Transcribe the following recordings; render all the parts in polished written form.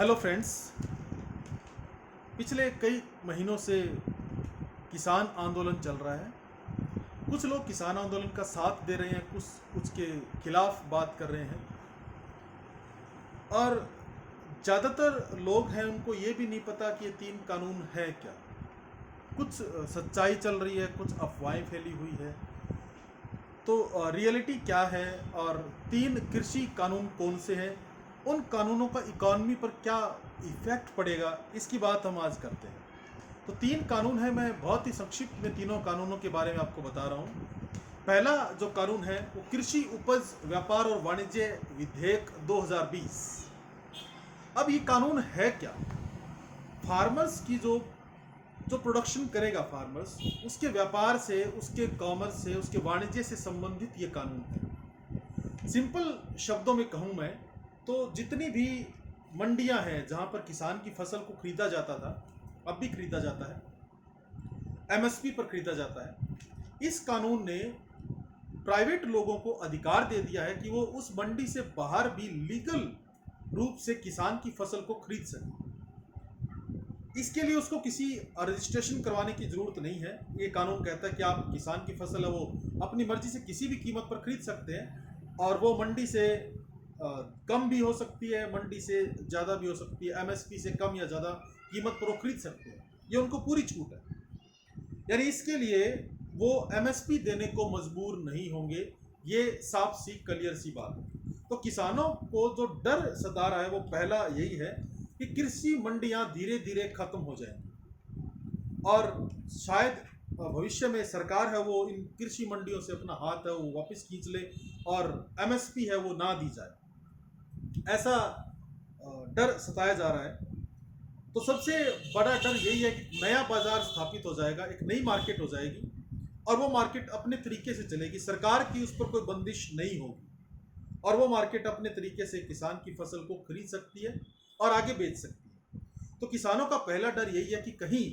Hello friends. पिछले कई महीनों से किसान आंदोलन चल रहा है। कुछ लोग किसान आंदोलन का साथ दे रहे हैं, कुछ उसके खिलाफ बात कर रहे हैं और ज़्यादातर लोग हैं उनको ये भी नहीं पता कि ये तीन कानून है क्या। कुछ सच्चाई चल रही है, कुछ अफवाहें फैली हुई है। तो रियलिटी क्या है और तीन कृषि कानून कौन से हैं, उन कानूनों का इकॉनमी पर क्या इफेक्ट पड़ेगा, इसकी बात हम आज करते हैं। तो तीन कानून है, मैं बहुत ही संक्षिप्त में तीनों कानूनों के बारे में आपको बता रहा हूँ। पहला जो कानून है वो कृषि उपज व्यापार और वाणिज्य विधेयक 2020। अब ये कानून है क्या? फार्मर्स की जो जो प्रोडक्शन करेगा फार्मर्स, उसके व्यापार से, उसके कॉमर्स से, उसके वाणिज्य से संबंधित ये कानून है। सिंपल शब्दों में कहूँ मैं तो जितनी भी मंडियां हैं जहां पर किसान की फसल को खरीदा जाता था, अब भी खरीदा जाता है, एमएसपी पर खरीदा जाता है, इस कानून ने प्राइवेट लोगों को अधिकार दे दिया है कि वो उस मंडी से बाहर भी लीगल रूप से किसान की फसल को खरीद सके। इसके लिए उसको किसी रजिस्ट्रेशन करवाने की जरूरत नहीं है। ये कानून कहता है कि आप किसान की फसल है वो अपनी मर्जी से किसी भी कीमत पर खरीद सकते हैं और वो मंडी से कम भी हो सकती है, मंडी से ज़्यादा भी हो सकती है, एमएसपी से कम या ज़्यादा कीमत पर वो खरीद सकते हैं। ये उनको पूरी छूट है। यानी इसके लिए वो एमएसपी देने को मजबूर नहीं होंगे। ये साफ सी क्लियर सी बात है। तो किसानों को जो डर सता रहा है वो पहला यही है कि कृषि मंडियां धीरे धीरे खत्म हो जाएंगी और शायद भविष्य में सरकार है वो इन कृषि मंडियों से अपना हाथ है वो वापस खींच ले और एमएसपी है वो ना दी जाए, ऐसा डर सताया जा रहा है। तो सबसे बड़ा डर यही है कि नया बाजार स्थापित हो जाएगा, एक नई मार्केट हो जाएगी और वो मार्केट अपने तरीके से चलेगी, सरकार की उस पर कोई बंदिश नहीं होगी और वो मार्केट अपने तरीके से किसान की फसल को खरीद सकती है और आगे बेच सकती है। तो किसानों का पहला डर यही है कि कहीं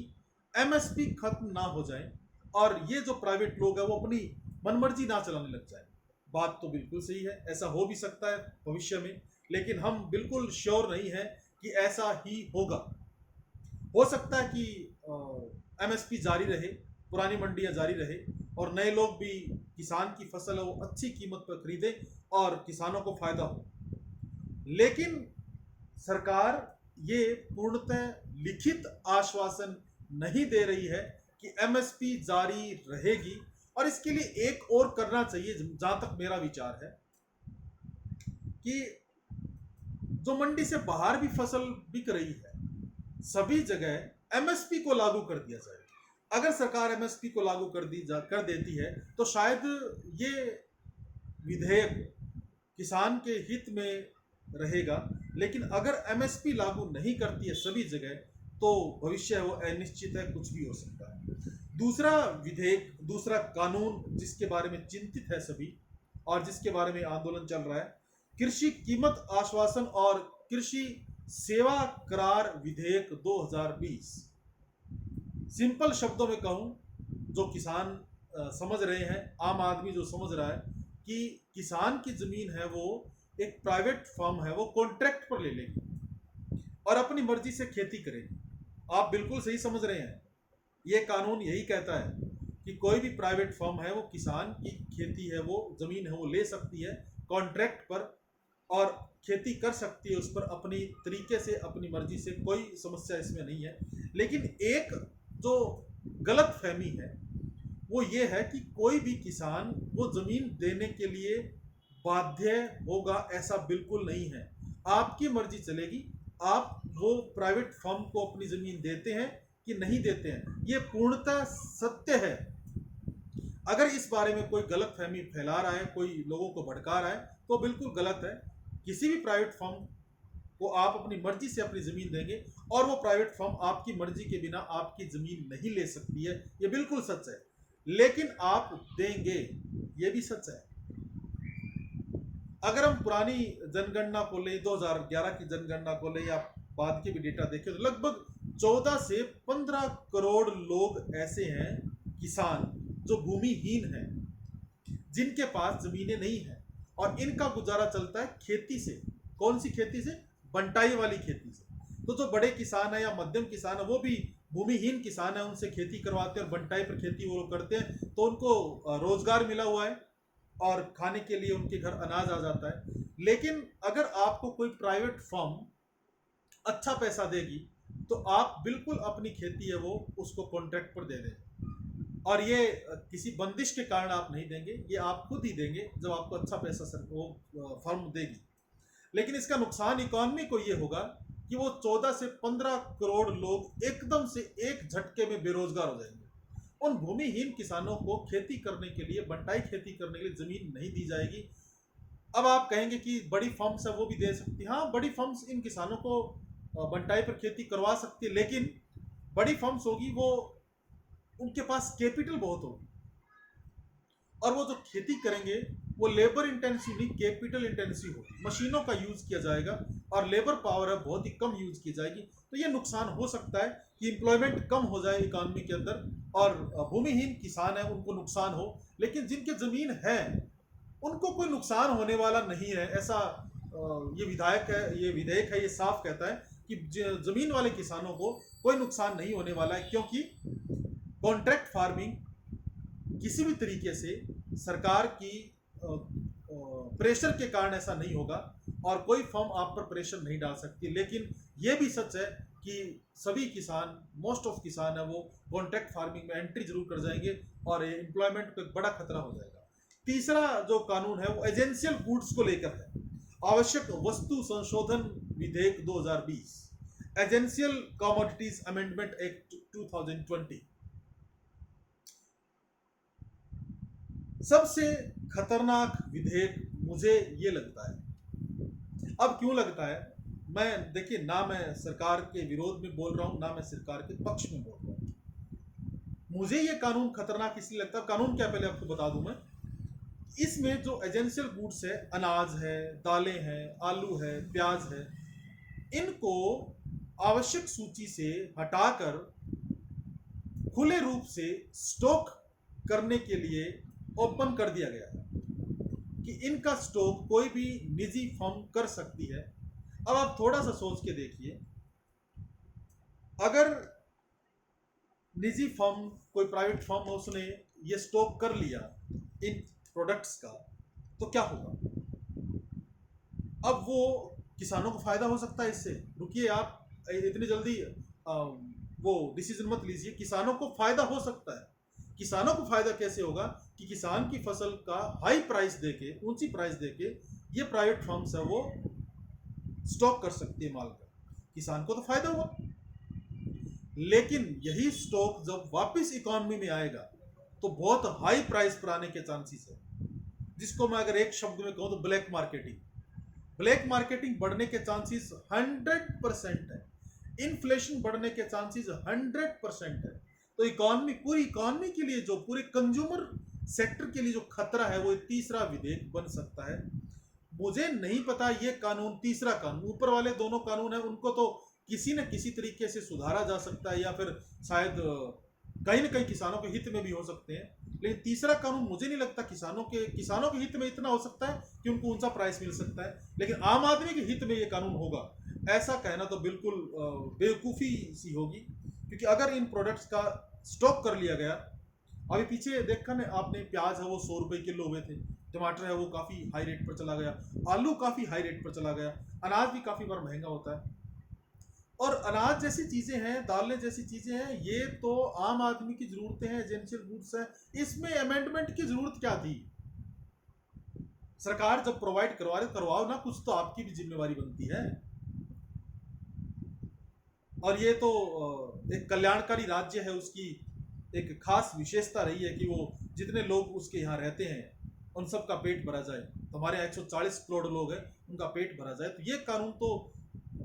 एमएसपी खत्म ना हो जाए और ये जो प्राइवेट लोग हैं वो अपनी मनमर्जी ना चलाने लग जाए। बात तो बिल्कुल सही है, ऐसा हो भी सकता है भविष्य में, लेकिन हम बिल्कुल श्योर नहीं है कि ऐसा ही होगा। हो सकता है कि एमएसपी जारी रहे, पुरानी मंडियां जारी रहे और नए लोग भी किसान की फसल है वो अच्छी कीमत पर खरीदें और किसानों को फायदा हो। लेकिन सरकार ये पूर्णतः लिखित आश्वासन नहीं दे रही है कि एमएसपी जारी रहेगी। और इसके लिए एक और करना चाहिए, जहां तक मेरा विचार है, कि जो मंडी से बाहर भी फसल बिक रही है सभी जगह एमएसपी को लागू कर दिया जाए। अगर सरकार एमएसपी को लागू कर देती है तो शायद ये विधेयक किसान के हित में रहेगा। लेकिन अगर एमएसपी लागू नहीं करती है सभी जगह तो भविष्य वो अनिश्चित है, कुछ भी हो सकता है। दूसरा विधेयक, दूसरा कानून जिसके बारे में चिंतित है सभी और जिसके बारे में आंदोलन चल रहा है, कृषि कीमत आश्वासन और कृषि सेवा करार विधेयक 2020। सिंपल शब्दों में कहूं, जो किसान समझ रहे हैं, आम आदमी जो समझ रहा है कि किसान की जमीन है वो एक प्राइवेट फर्म है वो कॉन्ट्रैक्ट पर ले लेगी और अपनी मर्जी से खेती करेगी। आप बिल्कुल सही समझ रहे हैं, ये कानून यही कहता है कि कोई भी प्राइवेट फर्म है वो किसान की खेती है वो जमीन है वो ले सकती है कॉन्ट्रैक्ट पर और खेती कर सकती है उस पर अपनी तरीके से, अपनी मर्जी से, कोई समस्या इसमें नहीं है। लेकिन एक जो गलत फहमी है वो ये है कि कोई भी किसान वो जमीन देने के लिए बाध्य होगा, ऐसा बिल्कुल नहीं है। आपकी मर्जी चलेगी, आप वो प्राइवेट फर्म को अपनी जमीन देते हैं कि नहीं देते हैं, ये पूर्णतः सत्य है। अगर इस बारे में कोई गलत फहमी फैला रहा है, कोई लोगों को भड़का रहा है, तो बिल्कुल गलत है। किसी भी प्राइवेट फर्म को आप अपनी मर्जी से अपनी जमीन देंगे और वो प्राइवेट फर्म आपकी मर्जी के बिना आपकी जमीन नहीं ले सकती है, ये बिल्कुल सच है। लेकिन आप देंगे, ये भी सच है। अगर हम पुरानी जनगणना को ले, 2011 की जनगणना को ले या बाद के भी डेटा देखें तो लगभग 14 से 15 करोड़ लोग ऐसे हैं किसान जो भूमिहीन हैं, जिनके पास जमीनें नहीं हैं और इनका गुजारा चलता है खेती से। कौन सी खेती से? बंटाई वाली खेती से। तो जो बड़े किसान है या मध्यम किसान है वो भी भूमिहीन किसान है, उनसे खेती करवाते हैं और बंटाई पर खेती वो लोग करते हैं, तो उनको रोजगार मिला हुआ है और खाने के लिए उनके घर अनाज आ जाता है। लेकिन अगर आपको कोई प्राइवेट फर्म अच्छा पैसा देगी तो आप बिल्कुल अपनी खेती है वो उसको कॉन्ट्रैक्ट पर दे दें, और ये किसी बंदिश के कारण आप नहीं देंगे, ये आप खुद ही देंगे जब आपको अच्छा पैसा सर वो फर्म देगी। लेकिन इसका नुकसान इकॉनमी को ये होगा कि वो 14 से 15 करोड़ लोग एकदम से एक झटके में बेरोजगार हो जाएंगे। उन भूमिहीन किसानों को खेती करने के लिए, बंटाई खेती करने के लिए जमीन नहीं दी जाएगी। अब आप कहेंगे कि बड़ी फर्म्स है वो भी दे सकती है, हाँ बड़ी फर्म्स इन किसानों को बंटाई पर खेती करवा सकती है, लेकिन बड़ी फर्म्स होगी वो उनके पास कैपिटल बहुत होगी, और वो जो खेती करेंगे वो लेबर इंटेंसिव नहीं कैपिटल इंटेंसिव होगी, मशीनों का यूज किया जाएगा और लेबर पावर है बहुत ही कम यूज की जाएगी। तो ये नुकसान हो सकता है कि एम्प्लॉयमेंट कम हो जाए इकॉनमी के अंदर, और भूमिहीन किसान है उनको नुकसान हो, लेकिन जिनके जमीन है उनको कोई नुकसान होने वाला नहीं है। ऐसा ये विधेयक है ये साफ कहता है कि जमीन वाले किसानों को कोई नुकसान नहीं होने वाला है, क्योंकि कॉन्ट्रैक्ट फार्मिंग किसी भी तरीके से सरकार की प्रेशर के कारण ऐसा नहीं होगा और कोई फर्म आप पर प्रेशर नहीं डाल सकती। लेकिन यह भी सच है कि सभी किसान, मोस्ट ऑफ किसान है वो कॉन्ट्रैक्ट फार्मिंग में एंट्री जरूर कर जाएंगे और एम्प्लॉयमेंट को एक बड़ा खतरा हो जाएगा। तीसरा जो कानून है वो एजेंशियल गुड्स को लेकर है, आवश्यक वस्तु संशोधन विधेयक 2020, एजेंशियल कमोडिटीज अमेंडमेंट एक्ट 2020। सबसे खतरनाक विधेयक मुझे ये लगता है। अब क्यों लगता है, मैं देखिए ना मैं सरकार के विरोध में बोल रहा हूं ना मैं सरकार के पक्ष में बोल रहा हूं। मुझे ये कानून खतरनाक इसलिए लगता है, कानून क्या पहले आपको बता दूं मैं। इसमें जो एजेंशियल गुड्स है, अनाज है, दालें हैं, आलू है, प्याज है, इनको आवश्यक सूची से हटाकर खुले रूप से स्टॉक करने के लिए ओपन कर दिया गया है कि इनका स्टॉक कोई भी निजी फर्म कर सकती है। अब आप थोड़ा सा सोच के देखिए, अगर निजी फर्म, कोई प्राइवेट फर्म, उसने ये स्टॉक कर लिया इन प्रोडक्ट्स का, तो क्या होगा? अब वो किसानों को फायदा हो सकता है इससे। रुकिए, आप इतनी जल्दी वो डिसीजन मत लीजिए। किसानों को फायदा हो सकता है। किसानों को फायदा कैसे होगा कि किसान की फसल का हाई प्राइस देके, ऊंची प्राइस देके ये प्राइवेट फर्म्स है वो स्टॉक कर सकती है माल का, किसान को तो फायदा हुआ। लेकिन यही स्टॉक जब वापस इकोनॉमी में आएगा तो बहुत हाई प्राइस पर आने के चांसेस है, जिसको मैं अगर एक शब्द में कहूं तो ब्लैक मार्केटिंग बढ़ने के चांसेस 100% है। इन्फ्लेशन बढ़ने के चांसेस 100% है। तो इकोनॉमी, पूरी इकोनॉमी के लिए, जो पूरे कंज्यूमर सेक्टर के लिए जो खतरा है, वो तीसरा विधेयक बन सकता है। मुझे नहीं पता ये कानून, तीसरा कानून, ऊपर वाले दोनों कानून है उनको तो किसी न किसी तरीके से सुधारा जा सकता है, या फिर शायद कहीं न कहीं किसानों के हित में भी हो सकते हैं। लेकिन तीसरा कानून मुझे नहीं लगता किसानों के हित में इतना हो सकता है कि उनको ऊंचा प्राइस मिल सकता है। लेकिन आम आदमी के हित में ये कानून होगा, ऐसा कहना तो बिल्कुल बेवकूफ़ी सी होगी। क्योंकि अगर इन प्रोडक्ट्स का स्टॉक कर लिया गया, अभी पीछे देखा ना आपने, प्याज है वो 100 रुपए किलो हुए थे, टमाटर है वो काफ़ी हाई रेट पर चला गया, आलू काफ़ी हाई रेट पर चला गया, अनाज भी काफ़ी बार महंगा होता है। और अनाज जैसी चीज़ें हैं, दालें जैसी चीज़ें हैं, ये तो आम आदमी की ज़रूरतें हैं, एसेंशियल गुड्स हैं। इसमें अमेंडमेंट की ज़रूरत क्या थी? सरकार जब प्रोवाइड करवा रहे, करवाओ ना, कुछ तो आपकी भी जिम्मेवारी बनती है। और ये तो एक कल्याणकारी राज्य है, उसकी एक खास विशेषता रही है कि वो जितने लोग उसके यहाँ रहते हैं उन सब का पेट भरा जाए। तो हमारे यहाँ 140 करोड़ लोग हैं, उनका पेट भरा जाए। तो ये कानून तो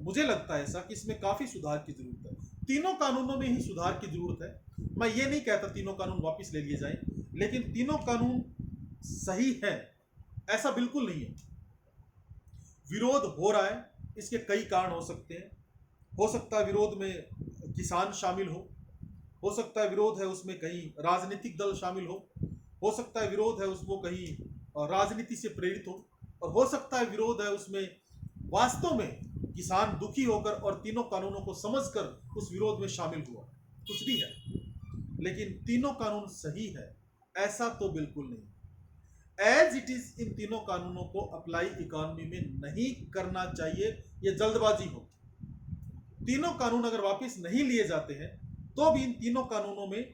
मुझे लगता है ऐसा कि इसमें काफ़ी सुधार की ज़रूरत है। तीनों कानूनों में ही सुधार की ज़रूरत है। मैं ये नहीं कहता तीनों कानून वापस ले लिए जाएं, लेकिन तीनों कानून सही है ऐसा बिल्कुल नहीं है। विरोध हो रहा है, इसके कई कारण हो सकते हैं। हो सकता है विरोध में किसान शामिल हो सकता है विरोध है उसमें कहीं राजनीतिक दल शामिल हो सकता है विरोध है उसको कहीं राजनीति से प्रेरित हो, और हो सकता है विरोध है उसमें वास्तव में किसान दुखी होकर और तीनों कानूनों को समझकर उस विरोध में शामिल हुआ, कुछ भी है, लेकिन तीनों कानून सही है ऐसा तो बिल्कुल नहीं। एज इट इज इन तीनों कानूनों को अप्लाई इकोनॉमी में नहीं करना चाहिए, ये जल्दबाजी हो। तीनों कानून अगर वापस नहीं लिए जाते हैं तो भी इन तीनों कानूनों में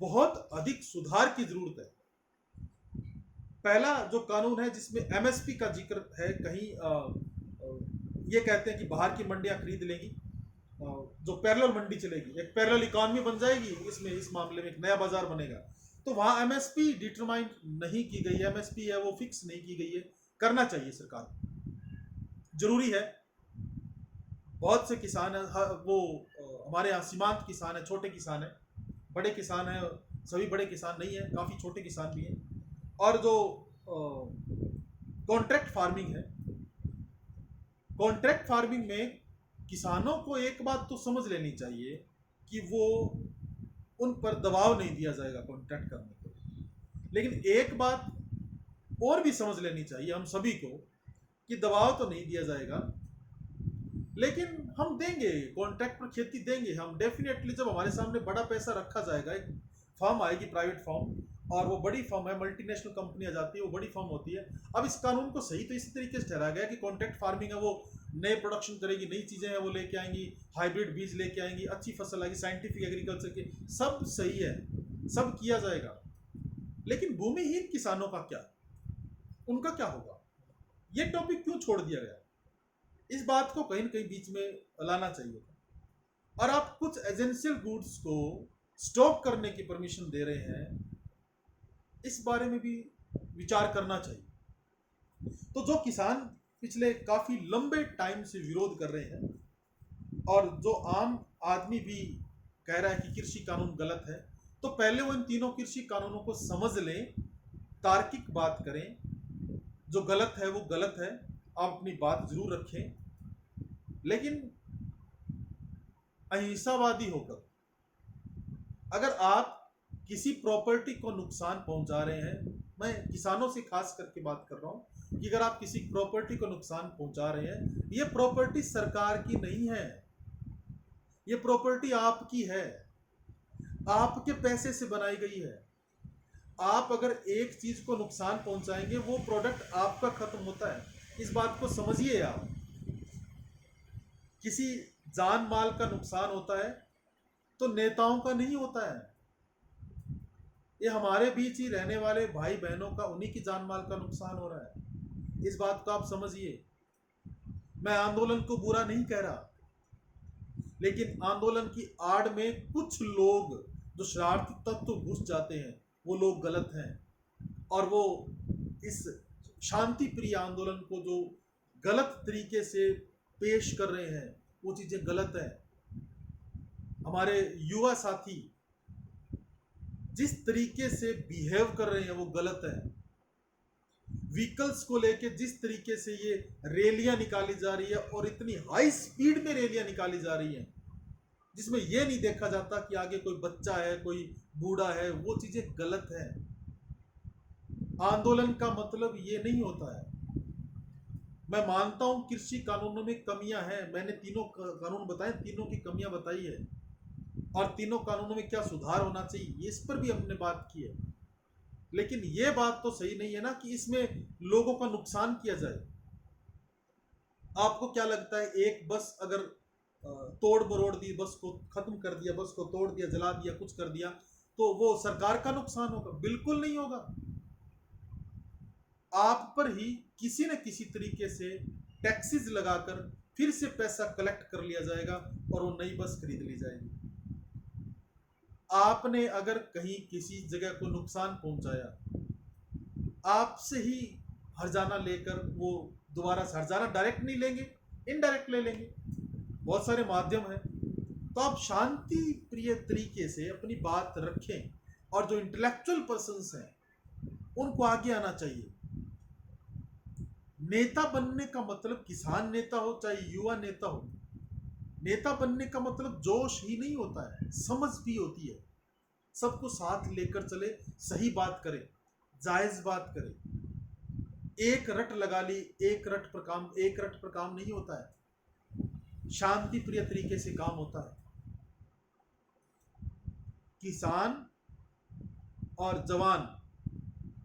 बहुत अधिक सुधार की जरूरत है। पहला जो कानून है जिसमें एमएसपी का जिक्र है, कहीं ये कहते हैं कि बाहर की मंडियां खरीद लेंगी, जो पैरेलल मंडी चलेगी, एक पैरेलल इकोनॉमी बन जाएगी, इसमें इस मामले में एक नया बाजार बनेगा। तो वहां एमएसपी डिटरमाइन नहीं की गई है, एमएसपी है वो फिक्स नहीं की गई है, करना चाहिए सरकार, जरूरी है। बहुत से किसान है वो हमारे यहाँ सीमांत किसान है, छोटे किसान है, बड़े किसान है, सभी बड़े किसान नहीं है, काफी छोटे किसान भी हैं। और जो कॉन्ट्रैक्ट फार्मिंग है, कॉन्ट्रैक्ट फार्मिंग में किसानों को एक बात तो समझ लेनी चाहिए कि वो उन पर दबाव नहीं दिया जाएगा कॉन्ट्रैक्ट करने को। लेकिन एक बात और भी समझ लेनी चाहिए हम सभी को कि दबाव तो नहीं दिया जाएगा, लेकिन हम देंगे कॉन्ट्रैक्ट पर खेती देंगे हम डेफिनेटली। जब हमारे सामने बड़ा पैसा रखा जाएगा, एक फर्म आएगी प्राइवेट फर्म, और वो बड़ी फर्म है, मल्टीनेशनल कंपनी आ जाती है, वो बड़ी फर्म होती है। अब इस कानून को सही तो इसी तरीके से ठहराया गया कि कॉन्ट्रैक्ट फार्मिंग है वो नए प्रोडक्शन करेगी, नई चीजें हैं वो लेके आएंगी, हाइब्रिड बीज लेके आएंगी, अच्छी फसल आएगी, साइंटिफिक एग्रीकल्चर के, सब सही है, सब किया जाएगा। लेकिन भूमिहीन किसानों का क्या, उनका क्या होगा? ये टॉपिक क्यों छोड़ दिया गया? इस बात को कहीं न कहीं बीच में लाना चाहिए था। और आप कुछ एसेंशियल गुड्स को स्टॉक करने की परमिशन दे रहे हैं, इस बारे में भी विचार करना चाहिए। तो जो किसान पिछले काफी लंबे टाइम से विरोध कर रहे हैं, और जो आम आदमी भी कह रहा है कि कृषि कानून गलत है, तो पहले वो इन तीनों कृषि कानूनों को समझ लें, तार्किक बात करें, जो गलत है वो गलत है, आप अपनी बात जरूर रखें, लेकिन अहिंसावादी होकर। अगर आप किसी प्रॉपर्टी को नुकसान पहुंचा रहे हैं, मैं किसानों से खास करके बात कर रहा हूं कि अगर आप किसी प्रॉपर्टी को नुकसान पहुंचा रहे हैं, ये प्रॉपर्टी सरकार की नहीं है, ये प्रॉपर्टी आपकी है, आपके पैसे से बनाई गई है। आप अगर एक चीज को नुकसान पहुंचाएंगे, वो प्रोडक्ट आपका खत्म होता है, इस बात को समझिए आप। किसी जान माल का नुकसान होता है तो नेताओं का नहीं होता है, ये हमारे बीच ही रहने वाले भाई बहनों का, उन्हीं की जान माल का नुकसान हो रहा है, इस बात को आप समझिए। मैं आंदोलन को बुरा नहीं कह रहा, लेकिन आंदोलन की आड़ में कुछ लोग जो शरारती तत्व घुस जाते हैं, वो लोग गलत हैं, और वो इस शांति प्रिय आंदोलन को जो गलत तरीके से पेश कर रहे हैं, वो चीजें गलत है। हमारे युवा साथी जिस तरीके से बिहेव कर रहे हैं वो गलत है। व्हीकल्स को लेके जिस तरीके से ये रैलियां निकाली जा रही है, और इतनी हाई स्पीड में रैलियां निकाली जा रही हैं, जिसमें ये नहीं देखा जाता कि आगे कोई बच्चा है, कोई बूढ़ा है, वो चीजें गलत है। आंदोलन का मतलब ये नहीं होता है। मैं मानता हूं कृषि कानूनों में कमियां हैं, मैंने तीनों कानून बताए, तीनों की कमियां बताई है, और तीनों कानूनों में क्या सुधार होना चाहिए इस पर भी हमने बात की है। लेकिन यह बात तो सही नहीं है ना कि इसमें लोगों का नुकसान किया जाए। आपको क्या लगता है, एक बस अगर तोड़ मरोड़ दी, बस को खत्म कर दिया, बस को तोड़ दिया, जला दिया, कुछ कर दिया, तो वो सरकार का नुकसान होगा? बिल्कुल नहीं होगा। आप पर ही किसी न किसी तरीके से टैक्सेस लगाकर फिर से पैसा कलेक्ट कर लिया जाएगा, और वो नई बस खरीद ली जाएगी। आपने अगर कहीं किसी जगह को नुकसान पहुंचाया, आपसे ही हर्जाना लेकर वो दोबारा से हर्जाना डायरेक्ट नहीं लेंगे, इनडायरेक्ट ले लेंगे, बहुत सारे माध्यम हैं। तो आप शांति प्रिय तरीके से अपनी बात रखें, और जो इंटेलेक्चुअल पर्सन्स हैं उनको आगे आना चाहिए। नेता बनने का मतलब किसान नेता हो चाहे युवा नेता हो, नेता बनने का मतलब जोश ही नहीं होता है, समझ भी होती है। सबको साथ लेकर चले, सही बात करे, जायज बात करे। एक रट लगा ली, एक रट पर काम नहीं होता है। शांति प्रिय तरीके से काम होता है। किसान और जवान,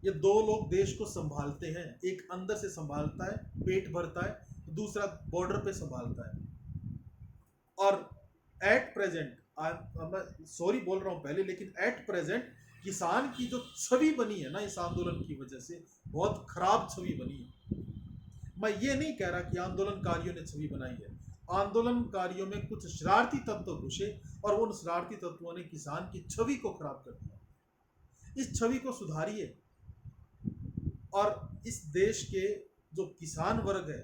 ये दो लोग देश को संभालते हैं। एक अंदर से संभालता है, पेट भरता है, दूसरा बॉर्डर पे संभालता है। और एट प्रेजेंट, मैं सॉरी बोल रहा हूं पहले, लेकिन एट प्रेजेंट किसान की जो छवि बनी है ना इस आंदोलन की वजह से, बहुत खराब छवि बनी है। मैं ये नहीं कह रहा कि आंदोलनकारियों ने छवि बनाई है। आंदोलनकारियों में कुछ शरारती तत्व घुसे और उन शरारती तत्वों ने किसान की छवि को खराब कर दिया। इस छवि को सुधारिए और इस देश के जो किसान वर्ग है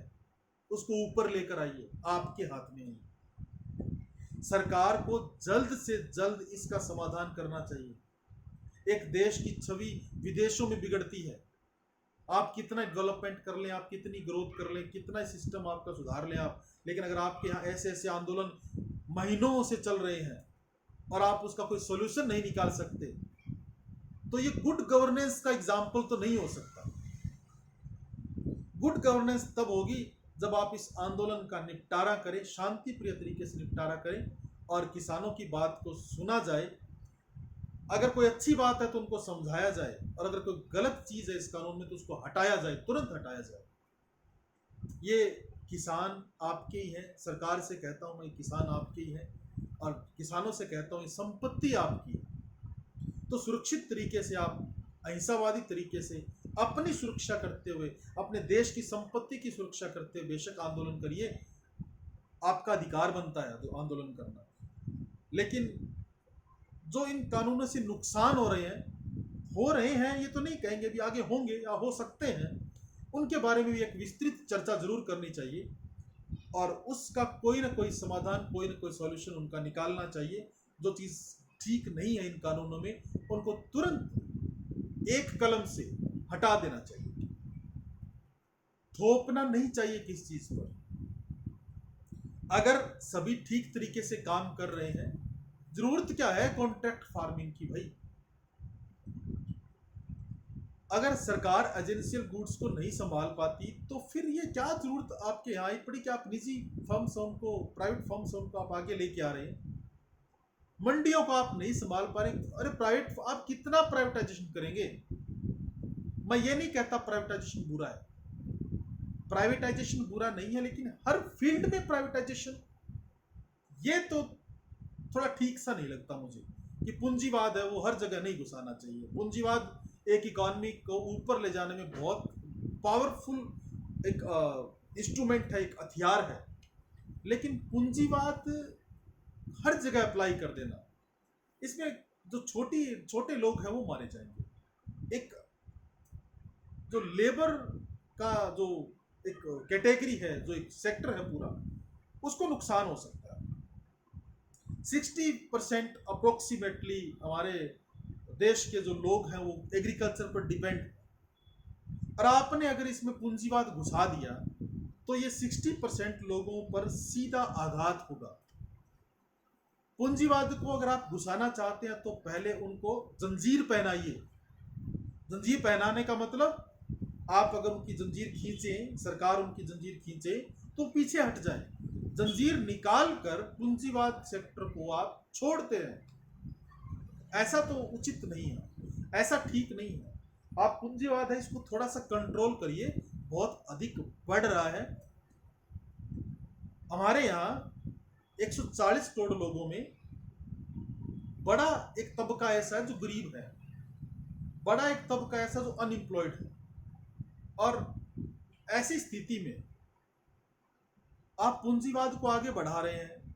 उसको ऊपर लेकर आइए। आपके हाथ में है। सरकार को जल्द से जल्द इसका समाधान करना चाहिए। एक देश की छवि विदेशों में बिगड़ती है। आप कितना डेवलपमेंट कर लें, आप कितनी ग्रोथ कर लें, कितना सिस्टम आपका सुधार लें आप, लेकिन अगर आपके यहाँ ऐसे ऐसे आंदोलन महीनों से चल रहे हैं और आप उसका कोई सोल्यूशन नहीं निकाल सकते, तो ये गुड गवर्नेंस का एग्जाम्पल तो नहीं हो सकता। गुड गवर्नेंस तब होगी जब आप इस आंदोलन का निपटारा करें, शांति प्रिय तरीके से निपटारा करें और किसानों की बात को सुना जाए। अगर कोई अच्छी बात है तो उनको समझाया जाए, और अगर कोई गलत चीज है इस कानून में तो उसको हटाया जाए, तुरंत हटाया जाए। ये किसान आपके ही है, सरकार से कहता हूं मैं, किसान आपके ही है, और किसानों से कहता हूं ये संपत्ति आपकी है। तो सुरक्षित तरीके से आप अहिंसावादी तरीके से अपनी सुरक्षा करते हुए, अपने देश की संपत्ति की सुरक्षा करते हुए बेशक आंदोलन करिए। आपका अधिकार बनता है तो आंदोलन करना। लेकिन जो इन कानूनों से नुकसान हो रहे हैं, ये तो नहीं कहेंगे भी आगे होंगे या हो सकते हैं, उनके बारे में भी एक विस्तृत चर्चा जरूर करनी चाहिए और उसका कोई ना कोई समाधान, कोई ना कोई सॉल्यूशन उनका निकालना चाहिए। जो चीज़ ठीक नहीं है इन कानूनों में, उनको तुरंत एक कलम से हटा देना चाहिए। थोपना नहीं चाहिए किस चीज पर। अगर सभी ठीक तरीके से काम कर रहे हैं, जरूरत क्या है कॉन्ट्रैक्ट फार्मिंग की भाई। अगर सरकार एजेंशियल गुड्स को नहीं संभाल पाती तो फिर ये क्या जरूरत आपके यहाँ आई पड़ी कि आप निजी फर्म्स उनको, प्राइवेट फर्म्स उनको आप आगे लेके आ रहे हैं। मंडियों को आप नहीं संभाल पा रहे, अरे प्राइवेट, आप कितना प्राइवेटाइजेशन करेंगे। मैं ये नहीं कहता प्राइवेटाइजेशन बुरा है, प्राइवेटाइजेशन बुरा नहीं है, लेकिन हर फील्ड में प्राइवेटाइजेशन, ये तो थोड़ा ठीक सा नहीं लगता मुझे कि पूंजीवाद है वो हर जगह नहीं घुसाना चाहिए। पूंजीवाद एक इकॉनमी को ऊपर ले जाने में बहुत पावरफुल एक इंस्ट्रूमेंट है, एक हथियार है, लेकिन पूंजीवाद हर जगह अप्लाई कर देना, इसमें जो छोटे लोग हैं वो मारे जाएंगे। एक जो लेबर का जो एक कैटेगरी है, जो एक सेक्टर है पूरा, उसको नुकसान हो सकता है। 60% अप्रोक्सीमेटली हमारे देश के जो लोग हैं वो एग्रीकल्चर पर डिपेंड, और आपने अगर इसमें पूंजीवाद घुसा दिया तो ये 60% लोगों पर सीधा आघात होगा। पूंजीवाद को अगर आप घुसाना चाहते हैं तो पहले उनको जंजीर पहनाइए। जंजीर पहनाने का मतलब, आप अगर उनकी जंजीर खींचें, सरकार उनकी जंजीर खींचे तो पीछे हट जाए। जंजीर निकाल कर पूंजीवाद सेक्टर को आप छोड़ते हैं, ऐसा तो उचित नहीं है, ऐसा ठीक नहीं है। आप पूंजीवाद है इसको थोड़ा सा कंट्रोल करिए, बहुत अधिक बढ़ रहा है। हमारे यहाँ 140 करोड़ लोगों में बड़ा एक तबका ऐसा है जो गरीब है, बड़ा एक तबका ऐसा जो अनएम्प्लॉयड है, और ऐसी स्थिति में आप पूंजीवाद को आगे बढ़ा रहे हैं,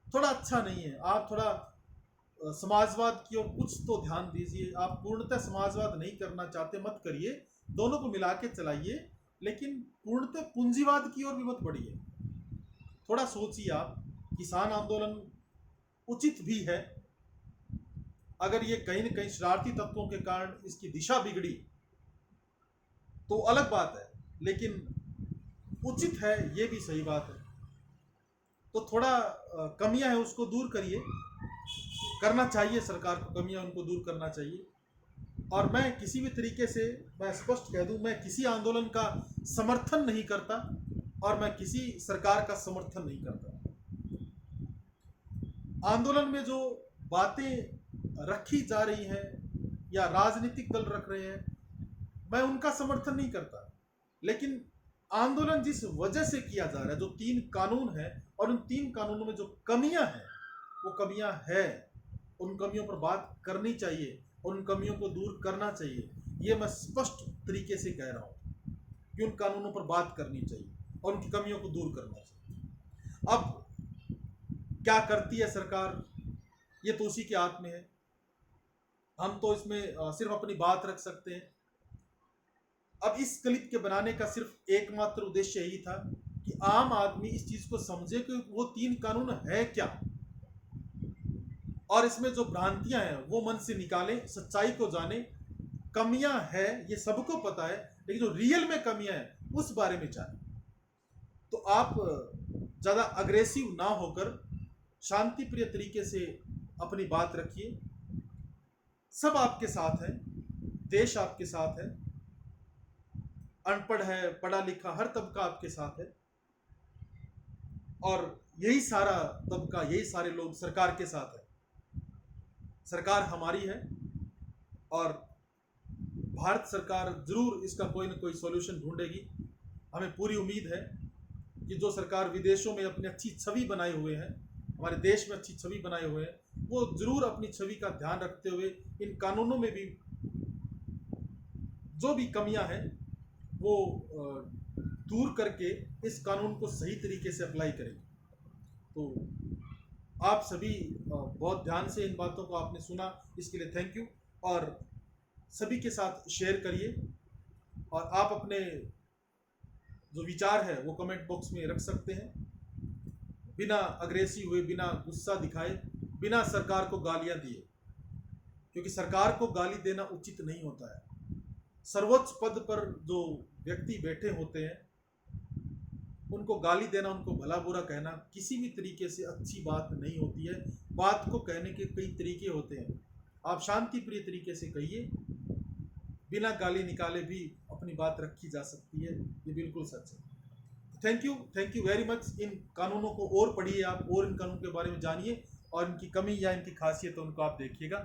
थोड़ा अच्छा नहीं है। आप थोड़ा समाजवाद की ओर कुछ तो ध्यान दीजिए। आप पूर्णतः समाजवाद नहीं करना चाहते, मत करिए, दोनों को मिला के चलाइए, लेकिन पूर्णतः पूंजीवाद की ओर भी मत बढ़िए। थोड़ा सोचिए आप। किसान आंदोलन उचित भी है, अगर ये कहीं न कहीं शरारती तत्वों के कारण इसकी दिशा बिगड़ी तो अलग बात है, लेकिन उचित है ये भी सही बात है। तो थोड़ा कमियां हैं उसको दूर करिए, करना चाहिए सरकार को, कमियां उनको दूर करना चाहिए। और मैं किसी भी तरीके से, मैं स्पष्ट कह दूं, मैं किसी आंदोलन का समर्थन नहीं करता, और मैं किसी सरकार का समर्थन नहीं करता। आंदोलन में जो बातें रखी जा रही हैं या राजनीतिक दल रख रहे हैं, मैं उनका समर्थन नहीं करता। लेकिन आंदोलन जिस वजह से किया जा रहा है, जो 3 कानून है और उन 3 कानूनों में जो कमियां हैं, वो कमियां हैं, उन कमियों पर बात करनी चाहिए और उन कमियों को दूर करना चाहिए। ये मैं स्पष्ट तरीके से कह रहा हूं कि उन कानूनों पर बात करनी चाहिए और उनकी कमियों को दूर करना चाहिए। अब क्या करती है सरकार, ये तो उसी के हाथ में है। हम तो इसमें सिर्फ अपनी बात रख सकते हैं। अब इस क्लिप के बनाने का सिर्फ एकमात्र उद्देश्य यही था कि आम आदमी इस चीज को समझे कि वो 3 कानून है क्या, और इसमें जो भ्रांतियां हैं वो मन से निकालें, सच्चाई को जाने। कमियां हैं ये सबको पता है, लेकिन जो रियल में कमियां हैं उस बारे में जाने। तो आप ज्यादा अग्रेसिव ना होकर शांति प्रिय तरीके से अपनी बात रखिए। सब आपके साथ है, देश आपके साथ है, अनपढ़ है, पढ़ा लिखा, हर तबका आपके साथ है, और यही सारा तबका, यही सारे लोग सरकार के साथ है। सरकार हमारी है और भारत सरकार जरूर इसका कोई ना कोई सॉल्यूशन ढूंढेगी। हमें पूरी उम्मीद है कि जो सरकार विदेशों में अपनी अच्छी छवि बनाए हुए हैं, हमारे देश में अच्छी छवि बनाए हुए हैं, वो जरूर अपनी छवि का ध्यान रखते हुए इन कानूनों में भी जो भी कमियां हैं वो दूर करके इस कानून को सही तरीके से अप्लाई करेंगे। तो आप सभी बहुत ध्यान से इन बातों को आपने सुना, इसके लिए थैंक यू। और सभी के साथ शेयर करिए, और आप अपने जो विचार है वो कमेंट बॉक्स में रख सकते हैं, बिना अग्रेसिव हुए, बिना गुस्सा दिखाए, बिना सरकार को गालियां दिए, क्योंकि सरकार को गाली देना उचित नहीं होता है। सर्वोच्च पद पर जो व्यक्ति बैठे होते हैं उनको गाली देना, उनको भला बुरा कहना किसी भी तरीके से अच्छी बात नहीं होती है। बात को कहने के कई तरीके होते हैं। आप शांति प्रिय तरीके से कहिए, बिना गाली निकाले भी अपनी बात रखी जा सकती है, ये बिल्कुल सच है। Thank you very much. इन कानूनों को और पढ़िए आप, और इन कानूनों के बारे में जानिए, और इनकी कमी या इनकी खासियत उनको आप देखिएगा।